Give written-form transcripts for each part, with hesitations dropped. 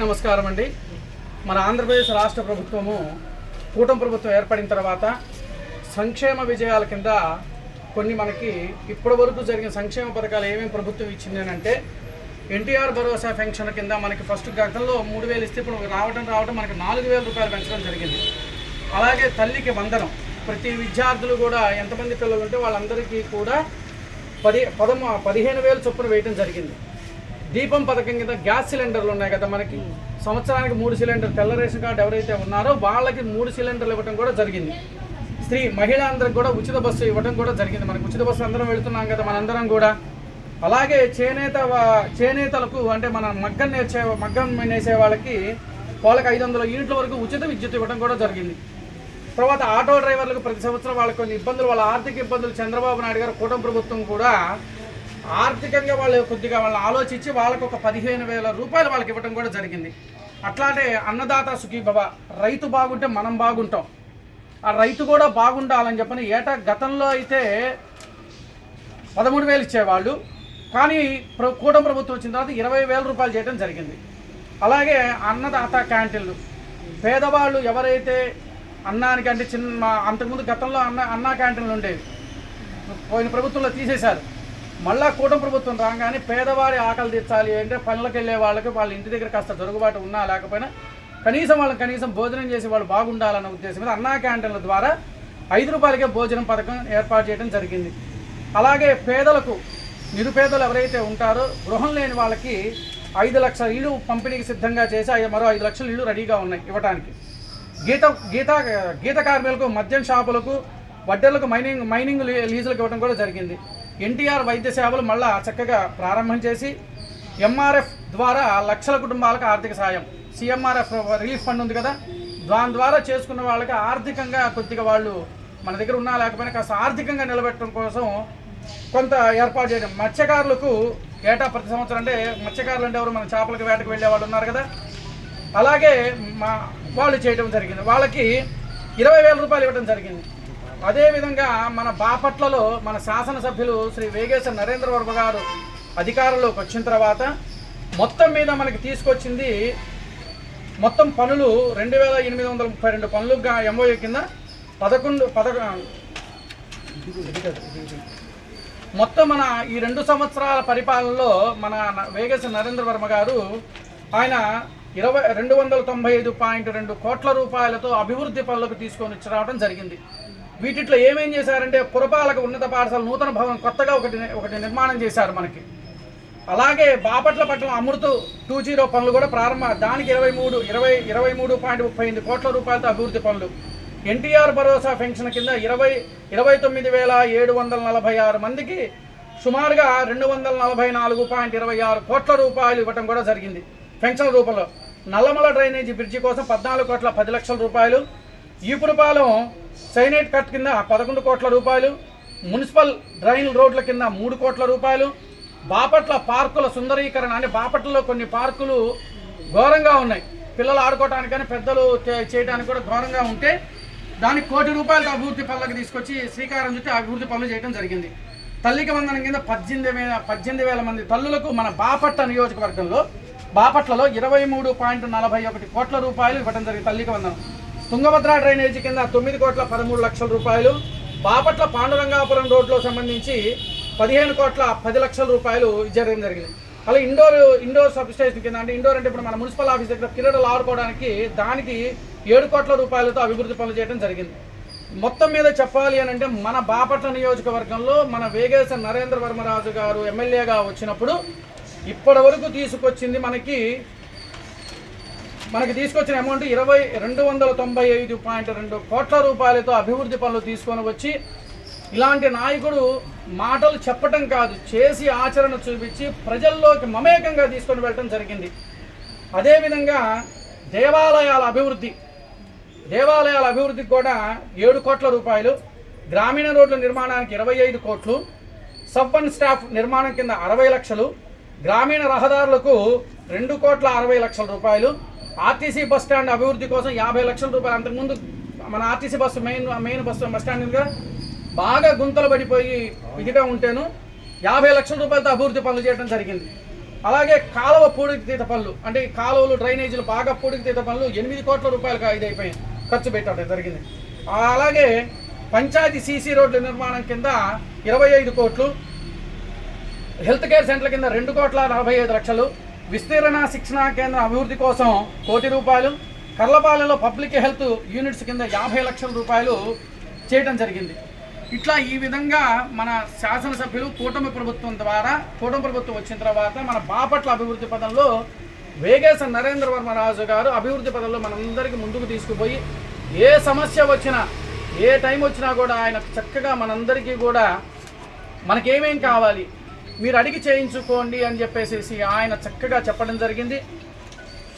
నమస్కారం అండి. మన ఆంధ్రప్రదేశ్ రాష్ట్ర ప్రభుత్వము కూటమి ప్రభుత్వం ఏర్పడిన తర్వాత సంక్షేమ విజయాల కింద కొన్ని మనకి ఇప్పటి వరకు జరిగిన సంక్షేమ పథకాలు ఏమేమి ప్రభుత్వం ఇచ్చింది అని అంటే ఎన్టీఆర్ భరోసా పెన్షన్ కింద మనకి ఫస్ట్ గతంలో 3,000 ఇస్తే ఇప్పుడు రావడం మనకి 4,000 రూపాయలు పెంచడం జరిగింది. అలాగే తల్లికి వందనం, ప్రతి విద్యార్థులు కూడా ఎంతమంది పిల్లలు ఉంటే వాళ్ళందరికీ కూడా 15,000 చొప్పున వేయడం జరిగింది. దీపం పథకం కింద గ్యాస్ సిలిండర్లు ఉన్నాయి కదా, మనకి సంవత్సరానికి 3 సిలిండర్ తెల్ల రేషన్ కార్డు ఎవరైతే ఉన్నారో వాళ్ళకి 3 సిలిండర్లు ఇవ్వడం కూడా జరిగింది. మహిళలందరికీ కూడా ఉచిత బస్సు ఇవ్వడం కూడా జరిగింది. మనకి ఉచిత బస్సు అందరం వెళుతున్నాం కదా మనందరం కూడా. అలాగే చేనేతలకు అంటే మన మగ్గం నేసే వాళ్ళకి 500 యూనిట్ల వరకు ఉచిత విద్యుత్ ఇవ్వడం కూడా జరిగింది. తర్వాత ఆటో డ్రైవర్లకు ప్రతి సంవత్సరం వాళ్ళకి కొన్ని ఇబ్బందులు, వాళ్ళ ఆర్థిక ఇబ్బందులు చంద్రబాబు నాయుడు గారు కూటమి ప్రభుత్వం కూడా ఆర్థికంగా వాళ్ళని ఆలోచించి వాళ్ళకు ఒక 15,000 రూపాయలు వాళ్ళకి ఇవ్వడం కూడా జరిగింది. అట్లాంటి అన్నదాత సుఖీభవ, రైతు బాగుంటే మనం బాగుంటాం, ఆ రైతు కూడా బాగుండాలని చెప్పని గతంలో అయితే 13,000 ఇచ్చేవాళ్ళు, కానీ కూటమి ప్రభుత్వం వచ్చిన తర్వాత 20,000 రూపాయలు చేయడం జరిగింది. అలాగే అన్నదాత క్యాంటీన్లు, పేదవాళ్ళు ఎవరైతే అన్నానికి అంటే అంతకుముందు గతంలో అన్నా క్యాంటీన్లు ఉండేవి, పోయిన ప్రభుత్వంలో తీసేశారు. మళ్ళా కూటమి ప్రభుత్వం రాగానే పేదవారి ఆకలి తీర్చాలి అంటే పనులకు వెళ్ళే వాళ్ళకి వాళ్ళ ఇంటి దగ్గర కాస్త జరుగుబాటు ఉన్నా లేకపోయినా కనీసం భోజనం చేసి వాళ్ళు బాగుండాలన్న ఉద్దేశం మీద అన్నా క్యాంటీన్ల ద్వారా 5 రూపాయలకే భోజనం పథకం ఏర్పాటు చేయడం జరిగింది. అలాగే పేదలకు, నిరుపేదలు ఎవరైతే ఉంటారో గృహం లేని వాళ్ళకి 5 లక్షల ఇళ్ళు పంపిణీకి సిద్ధంగా చేసి మరో 5 లక్షల ఇళ్ళు రెడీగా ఉన్నాయి ఇవ్వడానికి. గీత కార్మికులకు, మద్యం షాపులకు, వడ్డర్లకు మైనింగ్ లీజులకు ఇవ్వడం కూడా జరిగింది. ఎన్టీఆర్ వైద్య సేవలు మళ్ళా చక్కగా ప్రారంభం చేసి ఎంఆర్ఎఫ్ ద్వారా లక్షల కుటుంబాలకు ఆర్థిక సాయం, సిఎంఆర్ఎఫ్ రిలీఫ్ ఫండ్ ఉంది కదా, దాని ద్వారా చేసుకున్న వాళ్ళకి ఆర్థికంగా కొద్దిగా వాళ్ళు మన దగ్గర ఉన్నా లేకపోయినా కాస్త ఆర్థికంగా నిలబెట్టడం కోసం కొంత ఏర్పాటు చేయడం. మత్స్యకారులకు ప్రతి సంవత్సరం అంటే మత్స్యకారులు అంటే ఎవరు, మన చేపలకు వేటకు వెళ్ళే వాళ్ళు ఉన్నారు కదా, అలాగే వాళ్ళు చేయడం జరిగింది. వాళ్ళకి 20,000 రూపాయలు ఇవ్వడం జరిగింది. అదేవిధంగా మన బాపట్లలో మన శాసనసభ్యులు శ్రీ వేగేశ్వర నరేంద్ర వర్మ గారు అధికారంలోకి వచ్చిన తర్వాత మొత్తం మీద మనకి తీసుకొచ్చింది మొత్తం పనులు 2,832 పనులుగా ఎంఓయూ కింద 11 మొత్తం మన ఈ 2 సంవత్సరాల పరిపాలనలో మన వేగేశ్వర నరేంద్ర వర్మ గారు ఆయన 295.2 కోట్ల రూపాయలతో అభివృద్ధి పనులకు తీసుకొని రావడం జరిగింది. వీటిలో ఏమేం చేశారంటే పురపాలక ఉన్నత పాఠశాల నూతన భవనం కొత్తగా ఒకటి నిర్మాణం చేశారు మనకి. అలాగే బాపట్ల పట్టణం అమృత్ 2.0 పనులు కూడా దానికి 23.38 కోట్ల రూపాయలతో అభివృద్ధి పనులు. ఎన్టీఆర్ భరోసా పెన్షన్ కింద 29,746 మందికి సుమారుగా 244.26 కోట్ల రూపాయలు ఇవ్వటం కూడా జరిగింది పెన్షన్ రూపంలో. నల్లమల డ్రైనేజీ బ్రిడ్జి కోసం 14,10,00,000 రూపాయలు. ఈపురపాలెం సైనైట్ కట్ కింద 11 కోట్ల రూపాయలు. మున్సిపల్ డ్రైన్ రోడ్ల కింద 3 కోట్ల రూపాయలు. బాపట్ల పార్కుల సుందరీకరణ, అంటే బాపట్లలో కొన్ని పార్కులు ఘోరంగా ఉన్నాయి, పిల్లలు ఆడుకోవడానికి కానీ పెద్దలు చేయడానికి కూడా ఘోరంగా ఉంటే దానికి 1 కోటి రూపాయలతో అభివృద్ధి పనులకు తీసుకొచ్చి శ్రీకారం చుట్టి అభివృద్ధి పనులు చేయడం జరిగింది. తల్లికి వందనం కింద 18,000 మంది తల్లులకు మన బాపట్ల నియోజకవర్గంలో బాపట్లలో 23.41 కోట్ల రూపాయలు ఇవ్వడం జరిగింది తల్లికి వందనం. తుంగభద్ర డ్రైనేజీ కింద 9,13,00,000 రూపాయలు. బాపట్ల పాండురంగాపురం రోడ్లో సంబంధించి 15,10,00,000 రూపాయలు ఇవ్వడం జరిగింది. అలా ఇండోర్ సబ్ స్టేషన్ కింద, అంటే ఇండోర్ అంటే ఇప్పుడు మన మున్సిపల్ ఆఫీస్ దగ్గర క్రీడలు ఆడుకోవడానికి దానికి 7 కోట్ల రూపాయలతో అభివృద్ధి పనులు చేయడం జరిగింది. మొత్తం మీద చెప్పాలి అని అంటే మన బాపట్ల నియోజకవర్గంలో మన వేగేశ్వర నరేంద్ర వర్మరాజు గారు ఎమ్మెల్యేగా వచ్చినప్పుడు ఇప్పటి వరకు తీసుకొచ్చింది మనకి తీసుకొచ్చిన అమౌంట్ 295.2 కోట్ల రూపాయలతో అభివృద్ధి పనులు తీసుకొని వచ్చి, ఇలాంటి నాయకుడు మాటలు చెప్పటం కాదు, చేసి ఆచరణ చూపించి ప్రజల్లోకి మమేకంగా తీసుకొని వెళ్ళటం జరిగింది. అదేవిధంగా దేవాలయాల అభివృద్ధికి కూడా 7 కోట్ల రూపాయలు. గ్రామీణ రోడ్ల నిర్మాణానికి 25 కోట్లు. సబ్ స్టాఫ్ నిర్మాణం కింద 60 లక్షలు. గ్రామీణ రహదారులకు 2,60,00,000 రూపాయలు. ఆర్టీసీ బస్ స్టాండ్ అభివృద్ధి కోసం 50 లక్షల రూపాయలు. అంతకుముందు మన RTC bus main bus stand బాగా గుంతలు పడిపోయి ఇదిగా ఉంటేను 50 లక్షల రూపాయలతో అభివృద్ధి పనులు చేయడం జరిగింది. అలాగే కాలువ పూడికతీత పనులు, అంటే ఈ కాలువలు డ్రైనేజీలు బాగా పూడికతీత పనులు 8 కోట్ల రూపాయలకు ఇదైపోయి ఖర్చు పెట్టడం జరిగింది. అలాగే పంచాయతీ సీసీ రోడ్ల నిర్మాణం కింద 25 కోట్లు, హెల్త్ కేర్ సెంటర్ల కింద 2,45,00,000, విస్తీర్ణ శిక్షణా కేంద్రం అభివృద్ధి కోసం 1 కోటి రూపాయలు, కర్లపాలెంలో పబ్లిక్ హెల్త్ యూనిట్స్ కింద 50 లక్షల రూపాయలు చేయడం జరిగింది. ఇట్లా ఈ విధంగా మన శాసనసభ్యులు కూటమి ప్రభుత్వం వచ్చిన తర్వాత మన బాపట్ల అభివృద్ధి పదంలో వేగేశ నరేంద్ర వర్మరాజు గారు అభివృద్ధి పదంలో మనందరికీ ముందుకు తీసుకుపోయి ఏ సమస్య వచ్చినా ఏ టైం వచ్చినా కూడా ఆయన చక్కగా మనందరికీ కూడా మనకేమేం కావాలి మీరు అడిగి చేయించుకోండి అని చెప్పేసి ఆయన చక్కగా చెప్పడం జరిగింది.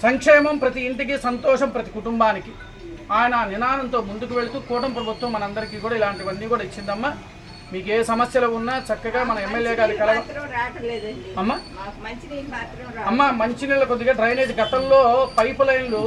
సంక్షేమం ప్రతి ఇంటికి, సంతోషం ప్రతి కుటుంబానికి ఆయన నినాదంతో ముందుకు వెళుతూ కూటమి ప్రభుత్వం మనందరికీ కూడా ఇలాంటివన్నీ కూడా ఇచ్చిందమ్మా. మీకు ఏ సమస్యలు ఉన్నా చక్కగా మన ఎమ్మెల్యే గారి అమ్మ మంచినీళ్ళ కొద్దిగా డ్రైనేజ్ గతంలో పైపు లైన్లు